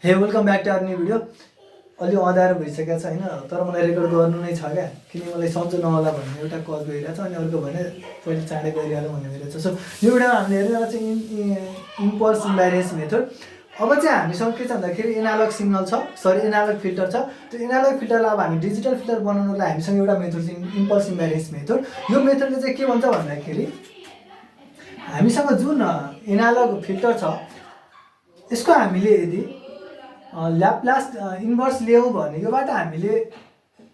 हे welcome back to our new video. अलि अँध्यारो भइसकेको छ होइन, तर मलाई रेकर्ड गर्नु नै छ क्या, किन मलाई सन्चो नहोला भन्ने एउटा कज गइरहेको छ अनि अर्को भने पहिले चाँडै गरिहालौँ भन्ने भइरहेको छ। सो यो भिडियोमा हामीले हेरिरहेको चाहिँ इम्पल्स इन्भाइरेन्स मेथड। अब चाहिँ हामीसँग के छ भन्दाखेरि एनालग सिग्नल छ, सरी एनालग फिल्टर छ। त्यो एनालग फिल्टरलाई अब हामी डिजिटल फिल्टर बनाउनको लागि हामीसँग एउटा मेथड चाहिँ इम्पल्स इन्भाइरेन्स मेथड। यो मेथडले चाहिँ के भन्छ भन्दाखेरि हामीसँग जुन एनालग फिल्टर छ यसको हामीले यदि ल्याप्लास इन्भर्स ल्याउँ भने योबाट हामीले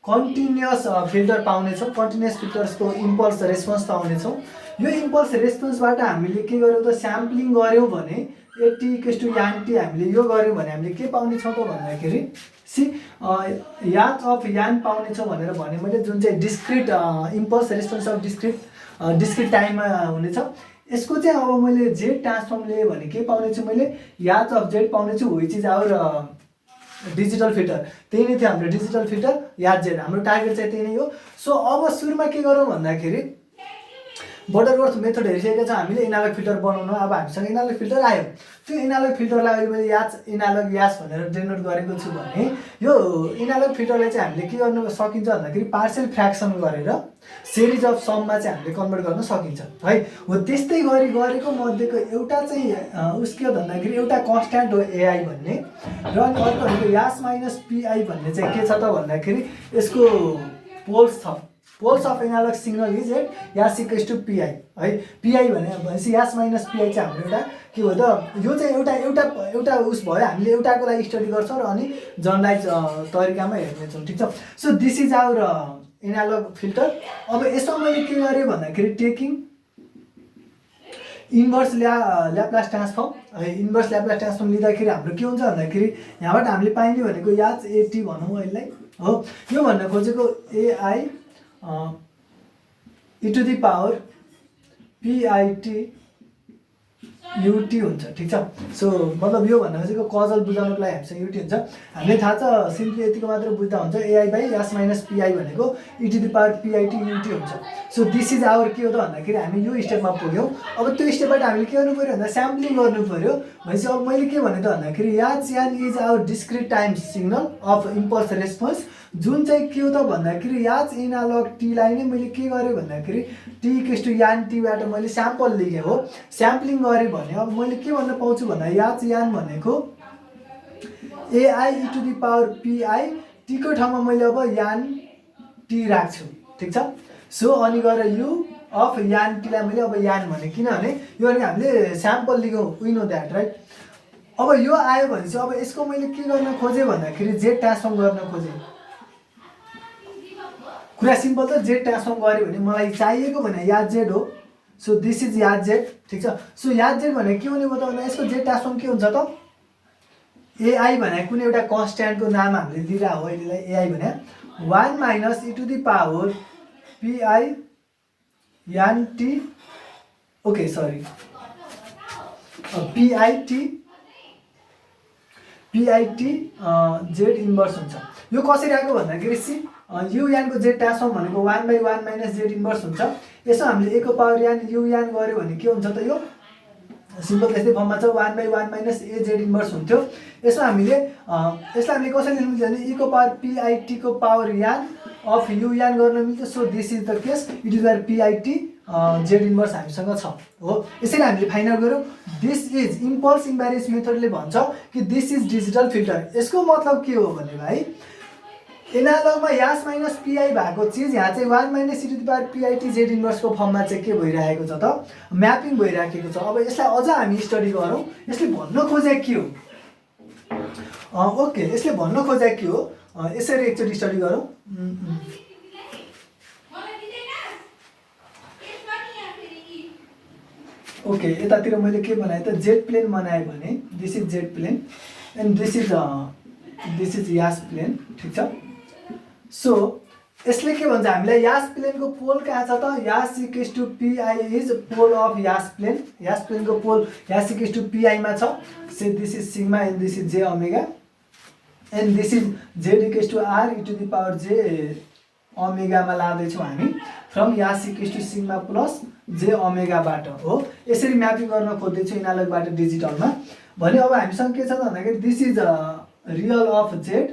कन्टिन्युअस फिल्टर पाउनेछौँ, कन्टिन्युअस फिल्टर्सको इम्पल्स रेस्पोन्स पाउनेछौँ। यो इम्पल्स रेस्पोन्सबाट हामीले के गर्यौँ त स्याम्पलिङ गऱ्यौँ भने at equals to n T हामीले यो गऱ्यौँ भने हामीले के पाउनेछौँ त भन्दाखेरि याच अफ यान पाउनेछौँ भनेर भने मैले, जुन चाहिँ discrete impulse response of discrete टाइममा हुनेछ। यसको चाहिँ अब मैले जेड ट्रान्सफर्म लिएँ भने के पाउनेछु, मैले याच अफ जेड पाउनेछु, which is our digital filter. त्यही नै थियो हाम्रो डिजिटल फिल्टर याच जेड, हाम्रो टार्गेट चाहिँ त्यही नै हो। सो अब सुरुमा के गरौँ भन्दाखेरि बटरवर्थ मेथड हेरिसकेको छ हामीले एनालग फिल्टर बनाउनु। अब हामीसँग एनालग फिल्टर आयो, त्यो एनालग फिल्टरलाई अहिले मैले याच एनालग यास भनेर डेनोट गरेको छु भने यो एनालग फिल्टरलाई चाहिँ हामीले के गर्न सकिन्छ भन्दाखेरि पार्शियल फ्र्याक्सन गरेर सिरिज अफ सममा चाहिँ हामीले कन्भर्ट गर्न सकिन्छ है। हो त्यस्तै गरेको मध्येको एउटा चाहिँ उस के भन्दाखेरि एउटा कन्स्ट्यान्ट हो एआई भन्ने, र अनि अर्को भनेको यास माइनस पिआई भन्ने चाहिँ के छ त भन्दाखेरि यसको पोल्स छ। Poles of analog signal is at S equals to pi है। पिआई भनेपछि यास माइनस पिआई चाहिँ हाम्रो एउटा के हो त, यो चाहिँ एउटा उस भयो, हामीले एउटाको लागि स्टडी गर्छौँ र अनि जनरलाइज तरिकामा हेर्नेछौँ, ठिक छ। So this is our analog filter. अब यसमा मैले के गरेँ भन्दाखेरि टेकिङ इन्भर्स ल्याप्लास ट्रान्सफर्म है। इन्भर्स ल्याप्लास ट्रान्सफर्म लिँदाखेरि हाम्रो के हुन्छ भन्दाखेरि यहाँबाट हामीले पाइने भनेको याच एटी भनौँ यसलाई हो। यो भन्न खोजेको AI E to the power पिआइटी युटी हुन्छ, ठिक छ। सो मतलब यो भन्न खोजेको कजल बुझाउनको लागि हामीसँग युटी हुन्छ। हामीलाई थाहा छ सिम्पली यतिको मात्र बुझ्दा हुन्छ, एआई बाई यास माइनस पिआई भनेको ई टु दी पावर पिआइटी युटी हुन्छ। सो दिस इज आवर के हो त भन्दाखेरि हामी यो स्टेपमा पुग्यौँ। अब त्यो स्टेपबाट हामीले के गर्नु पऱ्यो भन्दा स्याम्पलिङ गर्नु पऱ्यो। भनेपछि अब मैले के भने त भन्दाखेरि H N is our discrete time signal of impulse response, जुन चाहिँ के हो त भन्दाखेरि याच एनालग टीलाई नै मैले के गरेँ भन्दाखेरि टी इक्वल्स टु यान टीबाट मैले स्याम्पल लिएँ हो। स्याम्पलिङ गरेँ भने अब मैले के भन्न पाउँछु भन्दा याच यान भनेको a i E to the power pi i, टीको ठाउँमा मैले अब यान टी राख्छु, ठिक छ। सो अनि गएर यु अफ यान टीलाई मैले अब यान भने, किनभने यो अनि हामीले स्याम्पल लिगौँ, वी नो द्याट राइट। अब यो आयो भने चाहिँ अब यसको मैले के गर्न खोजेँ भन्दाखेरि जेड ट्रान्सफर्म गर्न खोजेँ। कुरा सिम्पल त, जेड ट्रान्सफर्म गऱ्यो भने मलाई चाहिएको भने याद जेड हो। सो दिस इज याद जेड, ठिक छ। सो याद जेड भने के हुने भयो त भन्दा यसको जेड ट्रान्सफर्म के हुन्छ त, एआई भने कुनै एउटा कन्स्ट्यान्टको नाम हामीले दिइरहेको हो अहिलेलाई, एआई भने 1 minus E to the power PI N T, okay sorry PIT Z inverse हुन्छ। यो कसरी आएको भन्दाखेरि यु यानको जेड ट्रान्सफर्म भनेको 1/1 माइनस जेड इन्भर्स हुन्छ। यसो हामीले एको पावर यान यु यान गऱ्यो भने के हुन्छ त, यो सिम्पल त्यस्तै फर्ममा छ 1/1 माइनस ए जेड इन्भर्स हुन्थ्यो। यसमा हामीले यसलाई हामीले कसरी लेख्नु मिल्छ भने ईको पावर पिआइटीको power N of U N गर्न मिल्छ। So this is the case, it is our PIT Z inverse हामीसँग छ हो। यसरी हामीले फाइन्ड आउट गऱ्यौँ। दिस इज इम्पल्स इन्भाइरेन्स मेथडले भन्छ कि दिस इज डिजिटल फिल्टर। यसको मतलब के हो भने भाइ एनालगमा यास माइनस पिआई भएको चिज यहाँ चाहिँ 1 minus E to the power PIT Z इन्भर्सको फर्ममा चाहिँ के भइरहेको छ त, म्यापिङ भइराखेको छ। अब यसलाई अझ हामी स्टडी गरौँ, यसले भन्न खोजे के हो। ओके, यसले भन्न खोजे के हो, यसरी एकचोटि स्टडी गरौँ। ओके, यतातिर मैले के बनाएँ त, जेड प्लेन बनाएँ भने this is Z plane and this is S plane, ठिक छ। सो यसले के भन्छ हामीलाई, यास प्लेनको पोल कहाँ छ त, S equals to PI is pole of S plane. S प्लेनको पोल यास इक्वल्स टु पिआईमा छ। Say this is sigma and this is J omega and this is Z equals to R E to the power J ओमेगामा लाँदैछौँ हामी from S equals to sigma plus J ओमेगाबाट हो। यसरी mapping गर्न खोज्दैछु एनालगबाट डिजिटलमा। भने अब हामीसँग के छ त भन्दाखेरि this is real of Z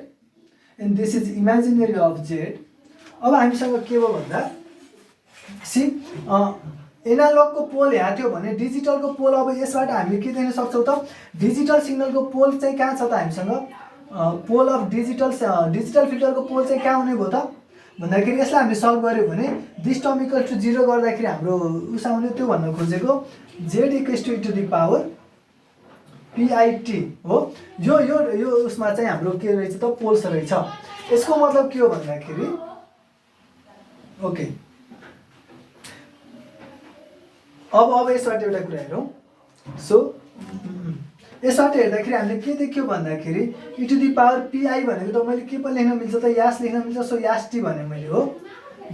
and this is imaginary of Z. अब हामीसँग के भयो भन्दा सी एनालगको पोल यहाँ थियो भने डिजिटलको पोल अब यसबाट हामीले के देख्न सक्छौँ त डिजिटल सिग्नलको पोल चाहिँ कहाँ छ त हामीसँग पोल अफ डिजिटल फिल्टरको पोल चाहिँ कहाँ हुने भयो त भन्दाखेरि यसलाई हामीले सल्भ गऱ्यो भने दिस टर्म इक्वल टु 0 गर्दाखेरि हाम्रो उस आउने त्यो भन्न खोजेको Z equals to to the power PIT हो। यो यो यो उसमा चाहिँ हाम्रो के रहेछ त पोल्स रहेछ। यसको मतलब के हो भन्दाखेरि ओके अब यसबाट एउटा कुरा हेरौँ। सो यसबाट हेर्दाखेरि हामीले के देख्यो भन्दाखेरि e to the power pi भनेको त मैले के पनि लेख्न मिल्छ त यास लेख्न मिल्छ। सो यास टी भने मैले हो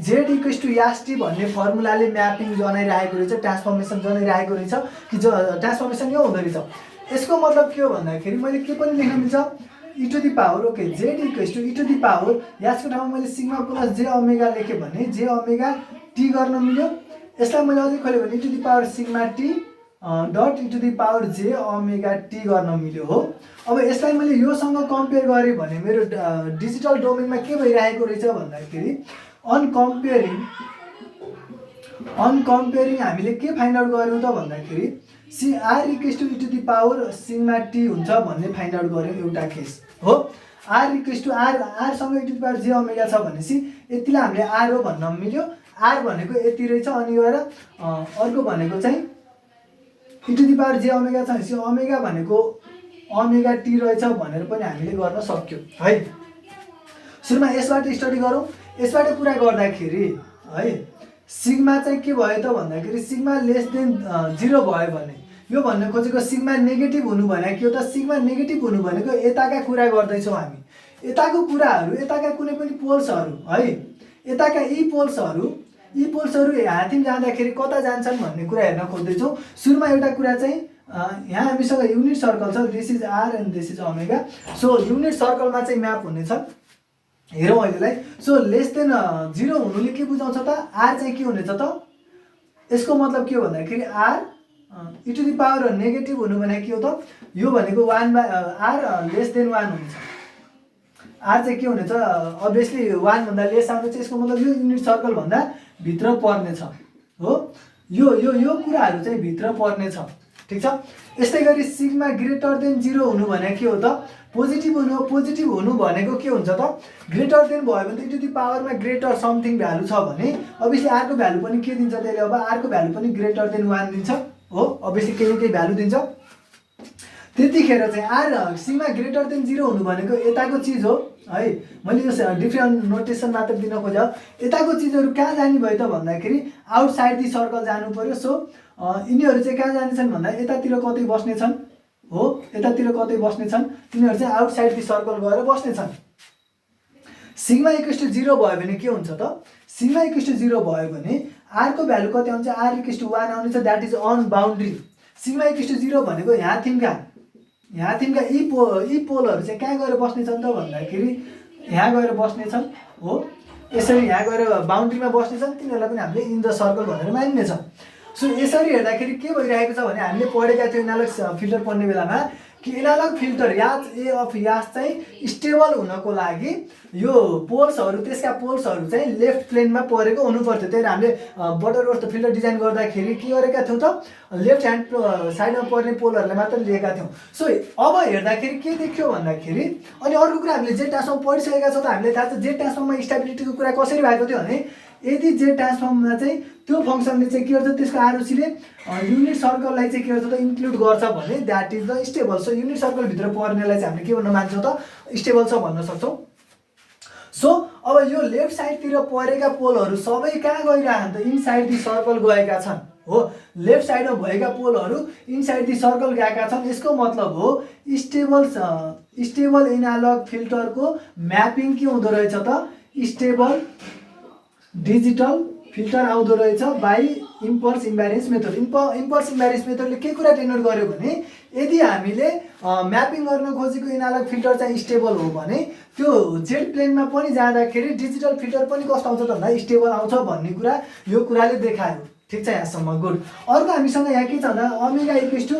Z equals to S T भन्ने फर्मुलाले म्यापिङ जनाइरहेको रहेछ ट्रान्सफर्मेसन जनाइरहेको रहेछ कि ट्रान्सफर्मेसन यो हुँदो रहेछ। यसको मतलब के हो भन्दाखेरि मैले के पनि लेख्न मिल्छ e to the power okay Z equals to e to the power यासको ठाउँमा मैले सिग्मा प्लस जे ओमेगा लेखेँ भने जे ओमेगा टी गर्न मिल्यो। यसलाई मैले अझै खोलेँ भने e to the power sigma T dot e to the power जे ओमेगा टी गर्न मिल्यो हो। अब यसलाई मैले योसँग कम्पेयर गरेँ भने मेरो डिजिटल डोमेनमा के भइरहेको रहेछ भन्दाखेरि अनकम्पेयरिङ हामीले के फाइन्ड आउट गऱ्यौँ त भन्दाखेरि C R equals to e to the power sigma T हुन्छ भन्ने फाइन्ड आउट गऱ्यौँ एउटा केस हो। आर इक्वल्स टु आरसँग e टु द पावर जे ओमेगा छ भनेपछि यतिलाई हामीले आर हो भन्न मिल्यो। आर भनेको यति रहेछ अनि गएर अर्को भनेको चाहिँ e टु द पावर जे ओमेगा छ भनेपछि ओमेगा भनेको ओमेगा टी रहेछ भनेर पनि हामीले गर्न सक्यौँ है। सुरुमा यसबाट स्टडी गरौँ। यसबाट कुरा गर्दाखेरि है सिग्मा चाहिँ के भयो त भन्दाखेरि सिग्मा लेस देन 0 भयो भने यो भन्न खोजेको सिग्मा नेगेटिभ हुनु भने के हो त सिग्मा नेगेटिभ हुनु भनेको यताका कुरा गर्दैछौँ हामी यताको कुराहरू यताका कुनै पनि पोल्सहरू है यताका यी पोल्सहरू हाथिम जाँदाखेरि कता जान्छन् भन्ने कुरा हेर्न खोज्दैछौँ। सुरुमा एउटा कुरा चाहिँ यहाँ हामीसँग युनिट सर्कल छ this is R and this is omega. So unit सर्कलमा चाहिँ म्याप हुनेछ हेरौँ अहिलेलाई। सो लेस देन 0 हुनुले के बुझाउँछ त आर चाहिँ के हुनेछ त यसको मतलब के हो भन्दाखेरि R e to the power negative हुनु भने के हो त यो भनेको 1 बाई आर लेस देन 1 हुन्छ। आर चाहिँ के हुनेछ अभियसली 1 भन्दा लेस आउने चाहिँ यसको मतलब यो युनिट सर्कल भन्दा भित्र पर्नेछ हो। यो यो यो कुराहरू चाहिँ भित्र पर्नेछ ठिक छ। यस्तै गरी सिग्मा ग्रेटर देन 0 हुनु भने के हो त पोजिटिभ हुनु भनेको के हुन्छ त ग्रेटर देन भयो भने त e टु द पावरमा ग्रेटर समथिङ भ्यालु छ भने अभियसली आरको भ्यालु पनि के दिन्छ त्यसले अब आरको भ्यालु पनि ग्रेटर देन 1 दिन्छ हो। अभियसली केही भ्यालु दिन्छ त्यतिखेर चाहिँ आर सिग्मा ग्रेटर देन 0 हुनु भनेको यताको चिज हो है। मैले यो डिफ्रेन्ट नोटेसन मात्र दिन खोजेँ। यताको चिजहरू कहाँ जाने भयो त भन्दाखेरि आउटसाइड दि सर्कल जानु पर्यो। सो यिनीहरू चाहिँ कहाँ जानेछन् भन्दा यतातिर कतै बस्नेछन् हो यतातिर कतै बस्नेछन् तिनीहरू चाहिँ आउटसाइड दि सर्कल गएर बस्नेछन्। सिग्मा इक्वल्स टु 0 भयो भने के हुन्छ त सिग्मा इक्वल्स टु 0 भयो भने आरको भ्यालु कति आउँछ आर इक्वल्स टु 1 आउनेछ that is on boundary. Sigma equals to 0 भनेको यहाँ थिमका यी पोलहरू चाहिँ कहाँ गएर बस्नेछन् त भन्दाखेरि यहाँ गएर बस्नेछन् हो। यसरी यहाँ गएर बाउन्ड्रीमा बस्नेछन् तिनीहरूलाई पनि हामीले इन द सर्कल भनेर मानिनेछ। सो यसरी हेर्दाखेरि के भइरहेको छ भने हामीले पढेका थियौँ एनालग फिल्टर पढ्ने बेलामा कि analog filter S A of S चाहिँ स्टेबल हुनको लागि यो पोल्सहरू त्यसका पोल्सहरू चाहिँ लेफ्ट प्लेनमा परेको हुनुपर्थ्यो। त्यही हामीले बटरवर्थ फिल्टर डिजाइन गर्दाखेरि के गरेका थियौँ त लेफ्ट ह्यान्ड साइडमा पर्ने पोलहरूलाई मात्र लिएका थियौँ। सो अब हेर्दाखेरि के देख्यो भन्दाखेरि अनि अर्को कुरा हामीले जेड ट्रान्सफर्म पढिसकेका छौँ त हामीले थाहा छ जेड ट्रान्सफर्ममा स्टेबिलिटीको कुरा कसरी भएको थियो भने यदि जेड ट्रान्सफर्ममा चाहिँ त्यो फङ्सनले चाहिँ के गर्छ त्यसको आरओसीले युनिट सर्कललाई चाहिँ के गर्छ त इन्क्लुड गर्छ भने that is the stable. So unit सर्कलभित्र पर्नेलाई चाहिँ हामीले के भन्न मान्छौँ त स्टेबल छ भन्न सक्छौँ। सो अब यो लेफ्ट साइडतिर परेका पोलहरू सबै कहाँ गइरहन् त इनसाइड दि सर्कल गएका छन् हो। लेफ्ट साइडमा भएका पोलहरू इनसाइड दि सर्कल गएका छन्। यसको मतलब हो स्टेबल एनालग फिल्टरको म्यापिङ के हुँदो रहेछ त स्टेबल डिजिटल फिल्टर आउँदो रहेछ by impulse invariance method. Impulse इन्भ्यारियन्स मेथडले के कुरा डेनोट गर्यो भने यदि हामीले म्यापिङ गर्न खोजेको एनालग फिल्टर चाहिँ स्टेबल हो भने त्यो जेड प्लेनमा पनि जाँदाखेरि डिजिटल फिल्टर पनि कस्तो आउँछ त भन्दा स्टेबल आउँछ भन्ने कुरा यो कुराले देखायो ठिक छ यहाँसम्म गुड। अर्को हामीसँग यहाँ के छ भन्दा omega equals to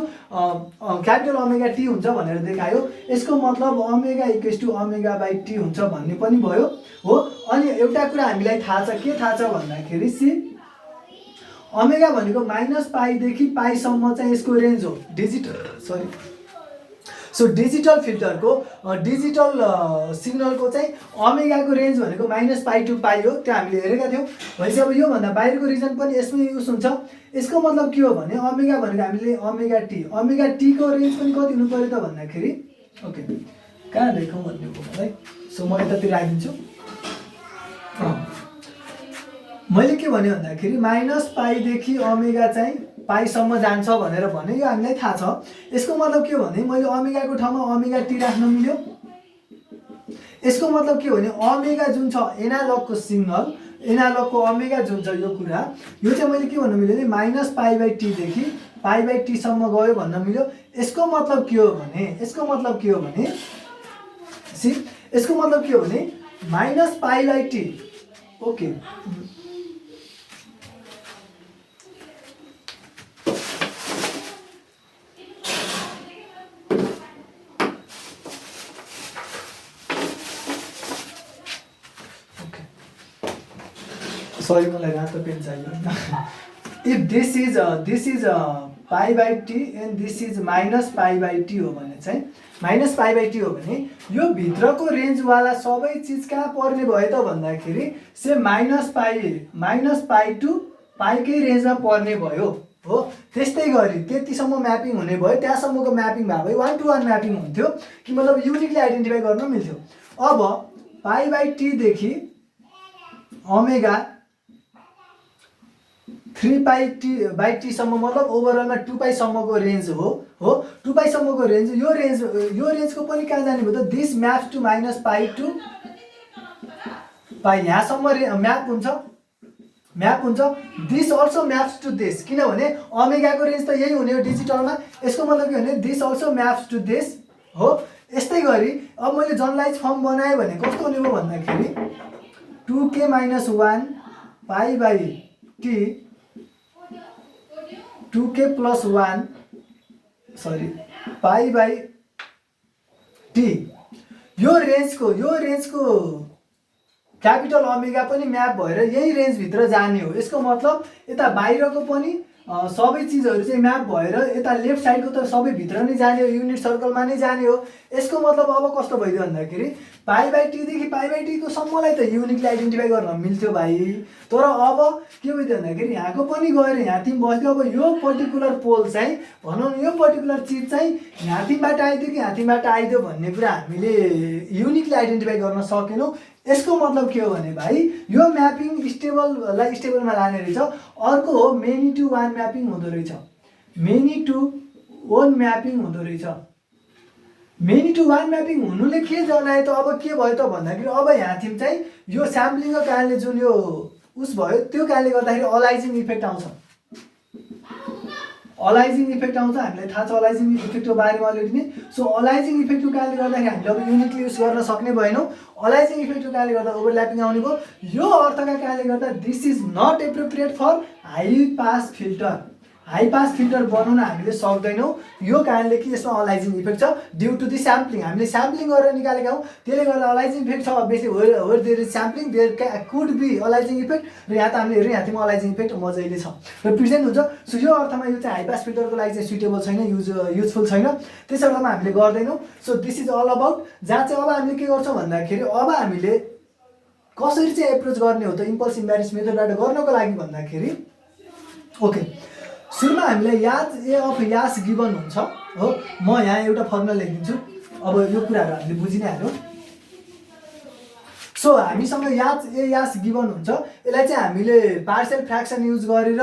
capital omega T हुन्छ भनेर देखायो। यसको मतलब omega equals to omega by T हुन्छ भन्ने पनि भयो हो। अनि एउटा कुरा हामीलाई थाहा छ, के थाहा छ भन्दाखेरि सी ओमेगा भनेको -पाई देखि पाईसम्म चाहिँ यसको रेन्ज हो। डिजिटल फिल्टरको डिजिटल सिग्नलको चाहिँ ओमेगाको रेन्ज भनेको -पाई टु पाई हो, त्यो हामीले हेरेका थियौँ। भनेपछि अब योभन्दा बाहिरको रिजन पनि यसमै युज हुन्छ। यसको मतलब के हो भने ओमेगा भनेको हामीले ओमेगा टीको रेन्ज पनि कति हुनु पर्यो त भन्दाखेरि ओके कहाँ लेखौँ भन्ने हो मलाई। सो म यतातिर राखिदिन्छु। मैले के भने भन्दाखेरि -पाई देखि ओमेगा चाहिँ पाईसम्म जान्छ भनेर भने यो हामीलाई थाहा छ। यसको मतलब के हो भने मैले ओमेगाको ठाउँमा ओमेगा टी राख्न मिल्यो। यसको मतलब के हो भने ओमेगा जुन छ एनालगको सिग्नल, एनालगको ओमेगा जुन छ यो कुरा, यो चाहिँ मैले के भन्नु मिल्यो भने -पाई बाई टी देखि पाई बाई टी सम्म गयो भन्न मिल्यो। यसको मतलब के हो भने यसको मतलब के हो भने -pi by T okay sorry मलाई रातो पेन चाहियो। If this is pi by T and this is -pi by T हो भने चाहिँ -पाई बाई टी हो भने यो भित्रको रेन्जवाला सबै चिज कहाँ पर्ने भयो त भन्दाखेरि से -पाई टु पाईकै रेन्जमा पर्ने भयो हो। त्यस्तै गरी त्यतिसम्म म्यापिङ हुने भयो, त्यहाँसम्मको म्यापिङ भए भए 1 to 1 म्यापिङ हुन्थ्यो कि मतलब युनिकली आइडेन्टिफाई गर्न मिल्थ्यो। अब पाई बाई टी देखि omega 3 pi T by T सम्म मतलब ओभरअलमा 2 पाईसम्मको रेन्ज हो 2 पाईसम्मको रेन्ज। यो रेन्जको पनि कहाँ जाने भयो त this maps to -pi to pi, यहाँसम्म म्याप हुन्छ। This also maps to this, किनभने ओमेगाको रेन्ज त यही हुने हो डिजिटलमा। यसको मतलब के भने this also maps to this हो। यस्तै गरी अब मैले जनरलाइज फर्म बनाएँ भने कस्तो हुने भयो भन्दाखेरि 2k - 1 pi by T 2k + 1 pi by T. यो रेन्जको क्यापिटल ओमेगा पनि म्याप भएर यही रेन्जभित्र जाने हो। यसको मतलब यता बाहिरको पनि सबै चिजहरू चाहिँ म्याप भएर यता लेफ्ट साइडको त सबै भित्र नै जाने हो, युनिट सर्कलमा नै जाने हो। यसको मतलब अब कस्तो भइदियो भन्दाखेरि पाई बाई टी देखि पाई बाई टीको सम्मलाई त युनिकली आइडेन्टिफाई गर्न मिल्थ्यो भाइ। तर अब के भइदियो भन्दाखेरि यहाँको पनि गएर यहाँतिर बस्यो। अब यो पर्टिकुलर पोल चाहिँ भनौँ न यो पर्टिकुलर चिज चाहिँ यहाँतिरबाट आइदियो कि यहाँतिरबाट आइदियो भन्ने कुरा हामीले युनिकली आइडेन्टिफाई गर्न सकेनौँ। यसको मतलब के हो भने भाइ यो म्यापिङ स्टेबलमा लाने रहेछ। अर्को हो मेनी टु वान म्यापिङ हुँदो रहेछ। मेनी टु वान म्यापिङ हुनुले के जनायो त अब के भयो त भन्दाखेरि अब यहाँतिर चाहिँ यो स्याम्पलिङको कारणले जुन यो उस भयो त्यो कारणले गर्दाखेरि अलाइजिङ इफेक्ट आउँछ। हामीलाई थाहा छ अलाइजिङ इफेक्टको बारेमा अलरेडी नै। सो अलाइजिङ इफेक्टको कारणले गर्दाखेरि हामीले अब युनिकली युज गर्न सक्ने भएनौँ। अलाइजिङ इफेक्टको कारणले गर्दा ओभरल्यापिङ आउने भयो। यो अर्थका कारणले गर्दा this is not appropriate for high pass filter बनाउन हामीले सक्दैनौँ। यो कारणले कि यसमा अलाइजिङ इफेक्ट छ ड्यु टु दि स्याम्पलिङ। हामीले स्याम्पलिङ गरेर निकालेका हौँ, त्यसले गर्दा अलाइजिङ इफेक्ट छ। Obviously where there is sampling there could be aliasing effect. र यहाँ त हामीले हेऱ्यौँ यहाँतिर अलाइजिङ इफेक्ट मजाले छ र प्रेजेन्ट हुन्छ। सो यो अर्थमा यो चाहिँ हाई पास फिल्टरको लागि चाहिँ सुटेबल छैन, युजफुल छैन, त्यसै अर्थमा हामीले गर्दैनौँ। So this is all about जहाँ चाहिँ अब हामीले के गर्छौँ भन्दाखेरि अब हामीले कसरी चाहिँ एप्रोच गर्ने हो त इम्पल्स इम्ब्यारेन्स मेथडबाट गर्नको लागि भन्दाखेरि ओके सुरुमा हामीलाई याद ए अफ यास गिभन हुन्छ हो। म यहाँ एउटा फर्मुला लेखिदिन्छु। अब यो कुराहरू हामीले बुझि नै हाल्यौँ। सो हामीसँग याद ए यास गिभन हुन्छ। यसलाई चाहिँ हामीले पार्शियल फ्र्याक्सन युज गरेर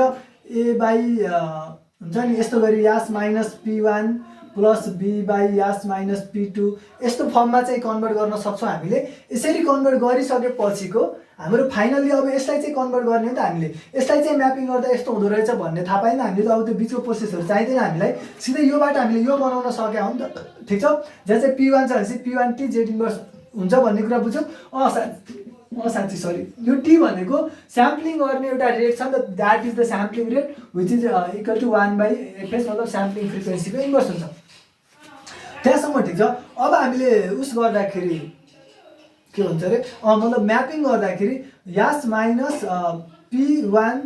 ए बाई हुन्छ नि यस्तो गरी S -p1 plus B by S -p2 यस्तो फर्ममा चाहिँ कन्भर्ट गर्न सक्छौँ हामीले। यसरी कन्भर्ट गरिसकेपछिको हाम्रो फाइनल्ली अब यसलाई चाहिँ कन्भर्ट गर्ने हो त हामीले। यसलाई चाहिँ म्यापिङ गर्दा यस्तो हुँदो रहेछ भन्ने थाहा पाएन हामीले त। अब त्यो बिचको प्रोसेसहरू चाहिँदैन हामीलाई, सिधै योबाट हामीले यो बनाउन सक्या हो नि त। ठिक छ, जहाँ चाहिँ p1 छ भनेपछि p1 t z इन्भर्स हुन्छ भन्ने कुरा बुझ्यौँ। साँच्ची सरी, यो टी भनेको स्याम्पलिङ गर्ने एउटा रेट छ नि त, that is the sampling rate which is equal to 1/fs, मतलब स्याम्पलिङ फ्रिक्वेन्सीको इन्भर्स हुन्छ। त्यहाँसम्म ठिक छ। अब हामीले उस गर्दाखेरि के भन्छ अरे, मतलब म्यापिङ गर्दाखेरि s minus P1,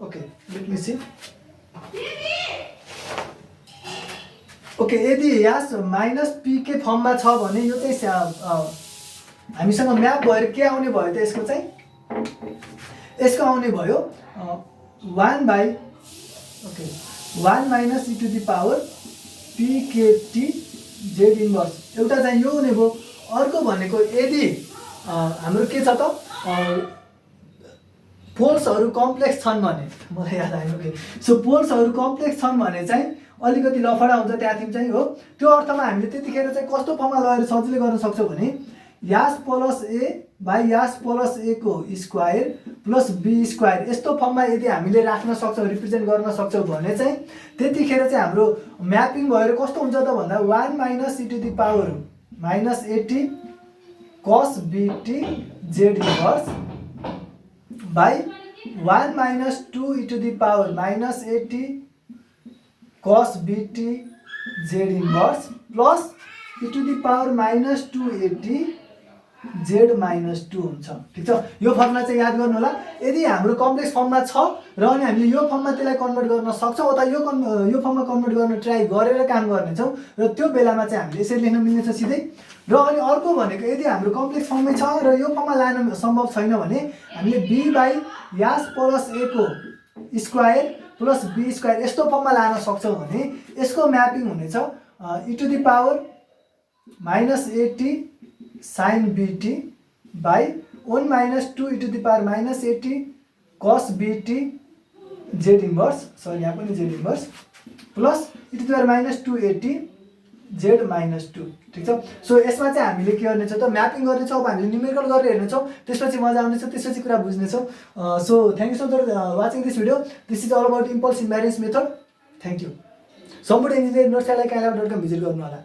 okay let me see, okay यदि यास माइनस पीके फर्ममा छ भने यो चाहिँ हामीसँग म्याप भएर के आउने भयो त, यसको चाहिँ यसको आउने भयो 1 by okay 1 minus E to the power PKT Z inverse, एउटा चाहिँ यो हुने भयो। अर्को भनेको यदि हाम्रो के छ त, पोल्सहरू कम्प्लेक्स छन् भने, मलाई याद आएन कि सो पोल्सहरू कम्प्लेक्स छन् भने चाहिँ अलिकति लफडा हुन्छ त्यहाँदेखि चाहिँ हो। त्यो अर्थमा हामीले त्यतिखेर चाहिँ कस्तो फर्ममा लगेर सजिलै गर्न सक्छौँ भने s plus a by s plus a को स्क्वायर प्लस बी स्क्वायर, यस्तो फर्ममा यदि हामीले राख्न सक्छौँ, रिप्रेजेन्ट गर्न सक्छौँ भने चाहिँ त्यतिखेर चाहिँ हाम्रो म्यापिङ भएर कस्तो हुन्छ त भन्दा 1 minus E to the power minus 80 cos BT Z inverse by 1 minus 2 e to the power minus 80 cos BT Z inverse plus e to the power minus 280 Z minus 2 हुन्छ। ठिक छ, यो फर्मुला चाहिँ याद गर्नु होला। यदि हाम्रो कम्प्लेक्स फर्ममा छ र अनि हामीले यो फर्ममा त्यसलाई कन्भर्ट गर्न सक्छौँ अथवा यो फर्ममा कन्भर्ट गर्न ट्राई गरेर काम गर्नेछौँ र त्यो बेलामा चाहिँ हामीले यसरी लेख्न मिल्नेछ सिधै। र अनि अर्को भनेको यदि हाम्रो कम्प्लेक्स फर्ममै छ र यो फर्ममा लान सम्भव छैन भने हामीले be by s plus a को स्क्वायर प्लस बी स्क्वायर यस्तो फर्ममा लान सक्छौँ भने यसको म्यापिङ हुनेछ e to the power minus 80 sine b t by 1 minus 2 e to the power minus 80 cos BT Z inverse, sorry यहाँ पनि z inverse plus e to the power minus 280 Z minus 2। ठिक छ, सो यसमा चाहिँ हामीले के गर्नेछौँ त, म्यापिङ गर्नेछौँ। अब हामीले न्युमेरिकल गरेर हेर्नेछौँ, त्यसपछि मजा आउनेछ, त्यसपछि कुरा बुझ्नेछौँ। So thank you so much for watching this video. This is all about impulse invariance method. Thank you. सम्पूर्ण इन्जिनियरिङ नोट्सलाई काइलाब.com भिजिट गर्नु होला।